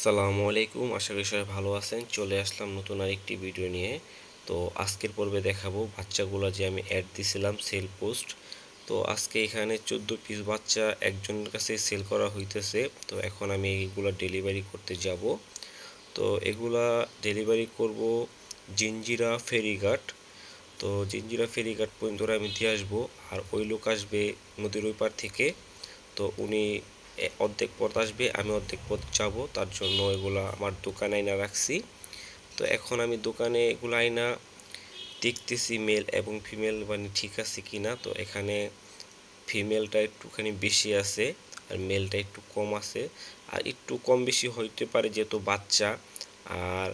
আসসালামু আলাইকুম, আশা করি সবাই ভালো আছেন। চলে আসলাম নতুন আরেকটি ভিডিও নিয়ে। তো আজকের পর্বে দেখাবো বাচ্চাগুলো যে আমি অ্যাড দিছিলাম সেল পোস্ট। তো আজকে এখানে 14 পিস বাচ্চা একজনের কাছে সেল করা হইতেছে। তো এখন আমি এগুলো ডেলিভারি করতে যাব। তো এগুলা ডেলিভারি করব জিঞ্জিরা ফেরিঘাট। তো জিঞ্জিরা ফেরিঘাট পর্যন্ত আমি দিয়ে আসবো। আর ওই লোক আসবে নদীর ওই পার থেকে। তো উনি অর্ধেক পথ আসবে, আমি অর্ধেক পথ যাব, তার জন্য এগুলা আমার দোকানে আইনা রাখছি। তো এখন আমি দোকানে এগুলো আইনা দেখতেছি মেল এবং ফিমেল মানে ঠিক আছে কিনা। তো এখানে ফিমেলটা একটুখানি বেশি আছে আর মেলটা একটু কম আছে। আর একটু কম বেশি হইতে পারে যেহেতু বাচ্চা। আর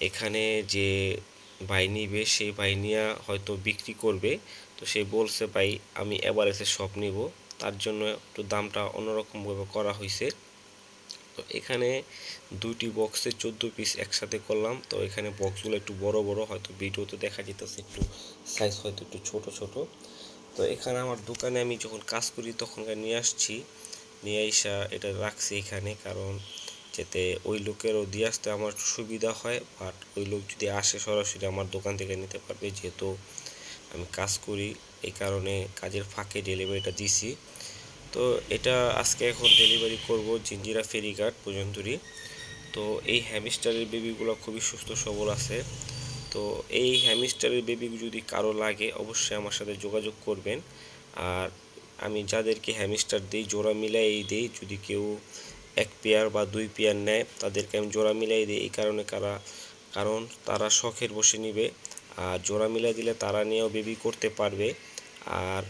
এখানে যে ভাই নিবে সেই ভাই নিয়া হয়তো বিক্রি করবে। তো সে বলছে ভাই আমি এভারেজে সব নিব, তার জন্য একটু দামটা অন্যরকমভাবে করা হয়েছে। তো এখানে দুইটি বক্সে 14 পিস একসাথে করলাম। তো এখানে বক্সগুলো একটু বড় বড়, হয়তো ভিডিওতে দেখা যেতেছে একটু সাইজ হয়তো একটু ছোট ছোট। তো এখানে আমার দোকানে আমি যখন কাজ করি তখন নিয়ে আসছি, নিয়ে আইসা এটা রাখছি এখানে, কারণ যাতে ওই লোকেরও দিয়ে আসতে আমার সুবিধা হয়। বাট ওই লোক যদি আসে সরাসরি আমার দোকান থেকে নিতে পারবে, যেহেতু আমি কাজ করি এই কারণে কাজের ফাঁকে ডেলিভারিটা দিছি। তো এটা আজকে এখন ডেলিভারি করব জিঞ্জিরা ফেরিঘাট পর্যন্তই। তো এই হ্যামস্টারের বেবিগুলো খুবই সুস্থ সবল আছে। তো এই হ্যামস্টারের বেবি যদি কারো লাগে অবশ্যই আমার সাথে যোগাযোগ করবেন। আর আমি যাদেরকে হ্যামস্টার দিই জোড়া মিলাই দিই, যদি কেউ এক পেয়ার বা দুই পেয়ার নেয় তাদেরকে আমি জোড়া মিলাই দিই। এই কারণে কারণ তারা শখের বসে নিবে। আর জোড়া মিলাই দিলে তারা নিয়েও বেবি করতে পারবে। আর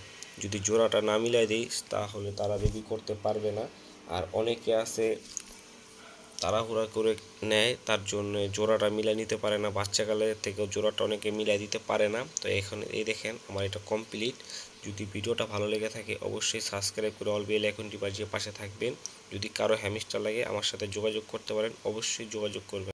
যদি জোড়াটা না মিলাই দিই তাহলে তারা বেবি করতে পারবে না। আর অনেকে আছে তাড়াহুড়া করে নেয়, তার জন্য জোড়াটা মিলাই নিতে পারে না, বাচ্চাকালের থেকেও জোড়াটা অনেকে মিলাই দিতে পারে না। তো এখন এই দেখেন আমার এটা কমপ্লিট। যদি ভিডিওটা ভালো লেগে থাকে অবশ্যই সাবস্ক্রাইব করে অল বেল আইকনটি বাজিয়ে পাশে থাকবেন। যদি কারো হ্যামস্টার লাগে আমার সাথে যোগাযোগ করতে পারেন, অবশ্যই যোগাযোগ করবেন।